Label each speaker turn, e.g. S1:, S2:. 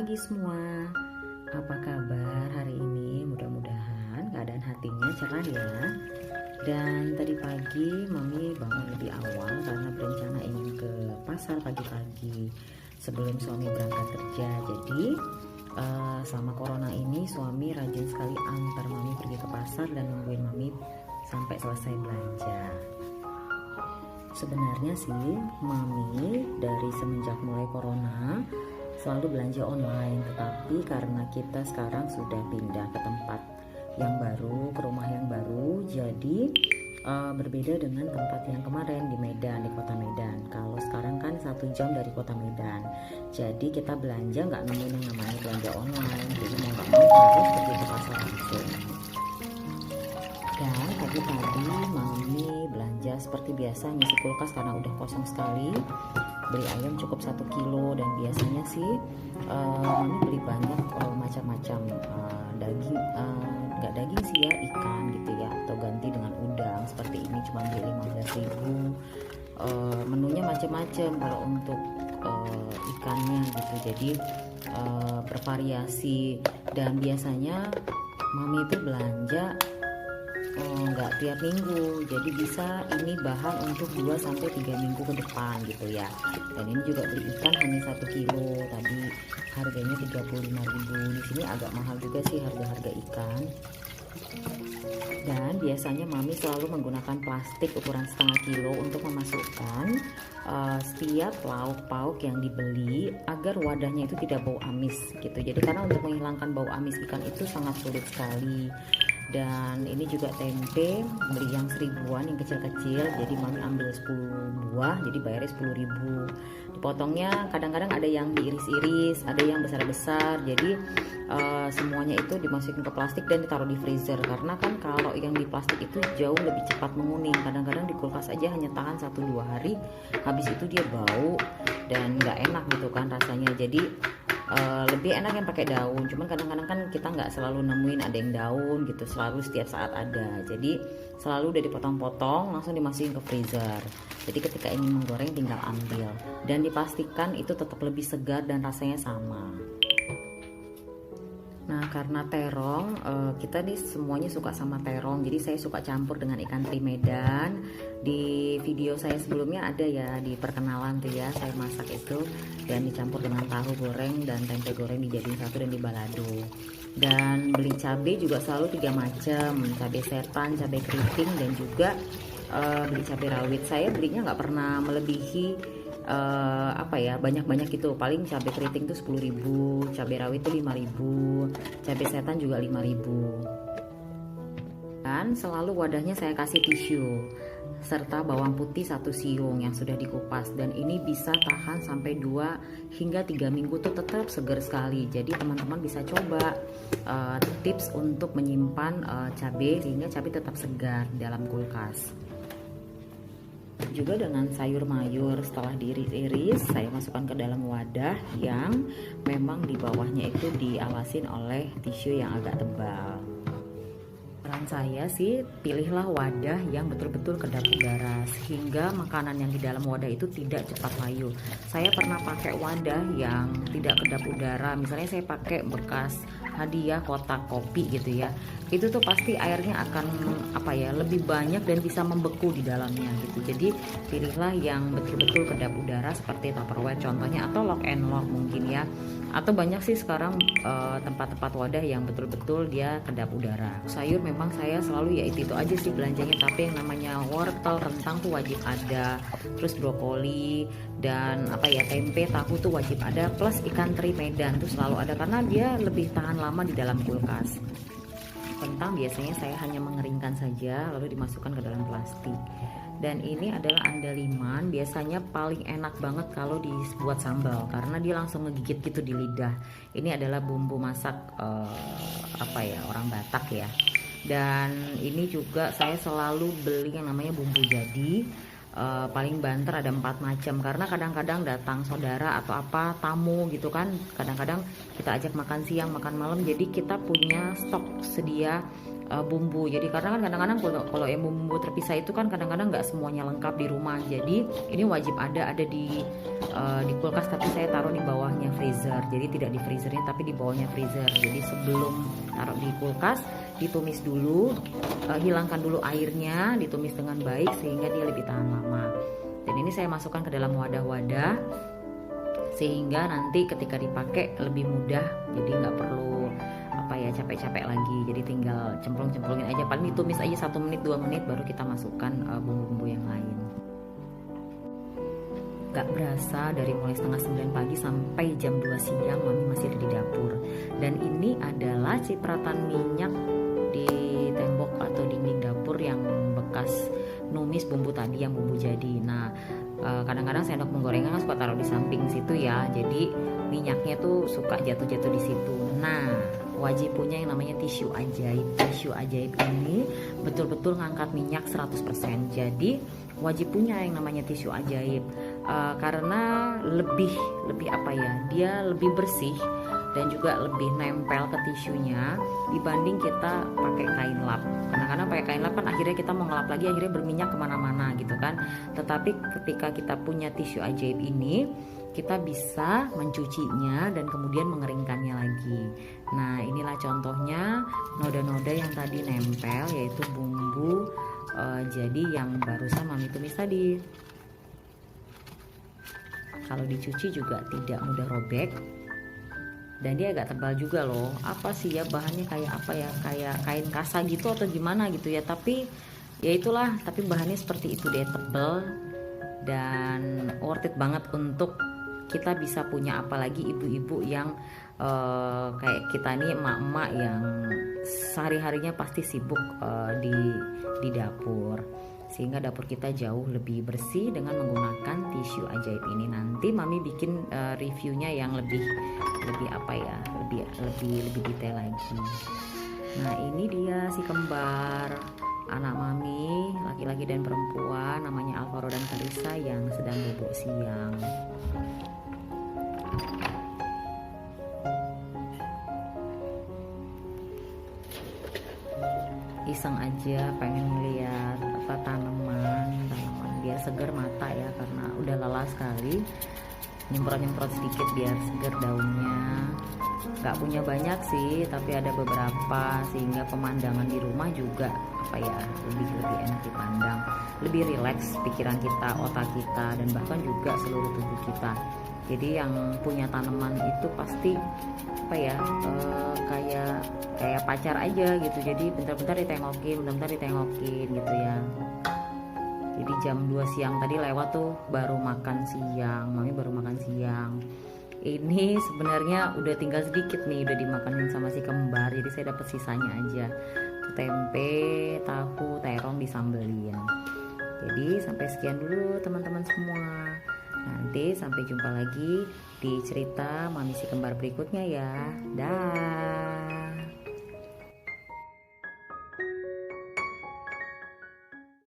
S1: pagi semua. Apa kabar hari ini? Mudah-mudahan keadaan hatinya cerah ya. Dan tadi pagi Mami bangun lebih awal karena berencana ingin ke pasar pagi-pagi sebelum suami berangkat kerja. Jadi selama corona ini suami rajin sekali antar Mami pergi ke pasar dan nungguin Mami sampai selesai belanja. Sebenarnya sih Mami dari semenjak mulai corona selalu belanja online, tetapi karena kita sekarang sudah pindah ke tempat yang baru, ke rumah yang baru, jadi berbeda dengan tempat yang kemarin di Medan, di kota Medan. Kalau sekarang kan 1 jam dari kota Medan, jadi kita belanja nggak nemuin yang namanya belanja online, jadi mau nggak mau harus pergi ke pasar langsung. Dan pagi-pagi Mami belanja seperti biasa, ngisi kulkas karena udah kosong sekali. Beli ayam cukup 1 kilo dan biasanya sih Mami beli banyak macam-macam daging, nggak daging sih ya, ikan gitu ya, atau ganti dengan udang seperti ini cuma beli 15.000. Menunya macam-macam kalau untuk ikannya gitu, jadi bervariasi. Dan biasanya Mami itu belanja nggak tiap minggu, jadi bisa ini bahan untuk 2-3 minggu ke depan gitu ya. Dan ini juga beli ikan hanya 1 kilo, tadi harganya 35.000. Di sini agak mahal juga sih harga-harga ikan. Dan biasanya Mami selalu menggunakan plastik ukuran setengah kilo untuk memasukkan setiap lauk pauk yang dibeli agar wadahnya itu tidak bau amis gitu. Jadi karena untuk menghilangkan bau amis ikan itu sangat sulit sekali. Dan ini juga tempe, beli yang 1000-an yang kecil-kecil, jadi Mami ambil 10 buah, jadi bayarnya 10.000. Dipotongnya kadang-kadang ada yang diiris-iris, ada yang besar-besar, jadi semuanya itu dimasukin ke plastik dan ditaruh di freezer. Karena kan kalau yang di plastik itu jauh lebih cepat menguning, kadang-kadang di kulkas aja hanya tahan 1-2 hari, habis itu dia bau dan nggak enak gitu kan rasanya. Jadi lebih enak yang pakai daun, cuman kadang-kadang kan kita nggak selalu nemuin ada yang daun gitu, selalu setiap saat ada. Jadi selalu udah dipotong-potong langsung dimasukin ke freezer, jadi ketika ingin menggoreng tinggal ambil dan dipastikan itu tetap lebih segar dan rasanya sama. Nah, karena terong, kita nih semuanya suka sama terong, jadi saya suka campur dengan ikan teri Medan. Di video saya sebelumnya ada ya, di perkenalan tuh ya, saya masak itu dan dicampur dengan tahu goreng dan tempe goreng dijadiin satu dan dibalado. Dan beli cabai juga selalu 3 macam, cabai setan, cabai keriting, dan juga beli cabai rawit. Saya belinya nggak pernah melebihi banyak-banyak gitu. Paling cabai keriting tuh 10.000, cabai rawit tuh 5.000, cabai setan juga 5.000. Dan selalu wadahnya saya kasih tisu serta bawang putih 1 siung yang sudah dikupas, dan ini bisa tahan sampai 2 hingga 3 minggu tuh tetap segar sekali. Jadi teman-teman bisa coba tips untuk menyimpan cabai sehingga cabai tetap segar di dalam kulkas. Juga dengan sayur mayur, setelah diiris-iris saya masukkan ke dalam wadah yang memang di bawahnya itu diawasin oleh tisu yang agak tebal. Saran saya sih pilihlah wadah yang betul-betul kedap udara sehingga makanan yang di dalam wadah itu tidak cepat layu. Saya pernah pakai wadah yang tidak kedap udara, misalnya saya pakai bekas hadiah kotak kopi gitu ya, itu tuh pasti airnya akan lebih banyak dan bisa membeku di dalamnya gitu. Jadi pilihlah yang betul-betul kedap udara seperti Tupperware contohnya, atau lock and lock mungkin ya, atau banyak sih sekarang tempat-tempat wadah yang betul-betul dia kedap udara. Sayur memang saya selalu ya itu aja sih belanjanya, tapi yang namanya wortel, rentang tuh wajib ada, terus brokoli dan tempe, tahu tuh wajib ada, plus ikan teri Medan tuh selalu ada karena dia lebih tahan lama di dalam kulkas. Kentang biasanya saya hanya mengeringkan saja lalu dimasukkan ke dalam plastik. Dan ini adalah andaliman, biasanya paling enak banget kalau dibuat sambal karena dia langsung ngegigit gitu di lidah. Ini adalah bumbu masak orang Batak ya. Dan ini juga saya selalu beli yang namanya bumbu jadi. Paling banter ada 4 macam karena kadang-kadang datang saudara atau tamu gitu kan, kadang-kadang kita ajak makan siang makan malam, jadi kita punya stok sedia bumbu. Jadi karena kan kadang-kadang kalau yang bumbu terpisah itu kan kadang-kadang nggak semuanya lengkap di rumah. Jadi ini wajib ada di kulkas, tapi saya taruh di bawahnya freezer. Jadi tidak di freezernya tapi di bawahnya freezer. Jadi sebelum taruh di kulkas ditumis dulu, hilangkan dulu airnya, ditumis dengan baik sehingga dia lebih tahan lama. Dan ini saya masukkan ke dalam wadah-wadah sehingga nanti ketika dipakai lebih mudah. Jadi nggak perlu capek-capek lagi. Jadi tinggal cemplung-cemplungin aja, paling ditumis aja 1 menit 2 menit baru kita masukkan bumbu-bumbu yang lain. Gak berasa dari mulai setengah 9 pagi sampai jam 2 siang Mami masih ada di dapur. Dan ini adalah cipratan minyak di tembok atau dinding dapur yang bekas numis bumbu tadi, yang bumbu jadi. Nah, kadang-kadang sendok penggorengan kan suka taruh di samping situ ya, jadi minyaknya tuh suka jatuh-jatuh di situ. Nah, wajib punya yang namanya tisu ajaib. Tisu ajaib ini betul-betul ngangkat minyak 100%. Jadi wajib punya yang namanya tisu ajaib, karena lebih dia lebih bersih dan juga lebih nempel ke tisunya dibanding kita pakai kain lap. Kadang-kadang pakai kain lap kan akhirnya kita mau ngelap lagi akhirnya berminyak kemana-mana gitu kan. Tetapi ketika kita punya tisu ajaib ini, kita bisa mencucinya dan kemudian mengeringkannya lagi. Nah, inilah contohnya noda-noda yang tadi nempel, yaitu bumbu jadi yang barusan Mami tumis tadi. Kalau dicuci juga tidak mudah robek. Dan dia agak tebal juga loh. Apa sih ya bahannya, kayak apa ya, kayak kain kasa gitu atau gimana gitu ya. Tapi ya itulah, tapi bahannya seperti itu deh, tebal dan worth it banget untuk kita bisa punya. Apalagi ibu-ibu yang kayak kita nih, emak-emak yang sehari-harinya pasti sibuk di dapur, sehingga dapur kita jauh lebih bersih dengan menggunakan tisu ajaib ini. Nanti Mami bikin reviewnya yang lebih detail lagi. Nah, ini dia si kembar anak Mami, laki-laki dan perempuan, namanya Alvaro dan Carissa, yang sedang bubuk siang. Iseng aja pengen melihat tanaman biar segar mata ya, karena udah lelah sekali. Nyemprot sedikit biar segar daunnya. Gak punya banyak sih, tapi ada beberapa, sehingga pemandangan di rumah juga lebih enak dipandang, lebih rileks pikiran kita, otak kita, dan bahkan juga seluruh tubuh kita. Jadi yang punya tanaman itu pasti kayak pacar aja gitu. Jadi bentar-bentar ditengokin gitu ya. Jadi jam 2 siang tadi lewat tuh baru makan siang, Mami baru makan siang. Ini sebenarnya udah tinggal sedikit nih, udah dimakanin sama si kembar. Jadi saya dapat sisanya aja. Tempe, tahu, terong disambelin. Jadi sampai sekian dulu teman-teman semua. Nanti sampai jumpa lagi di cerita Mami si kembar berikutnya ya. Dah.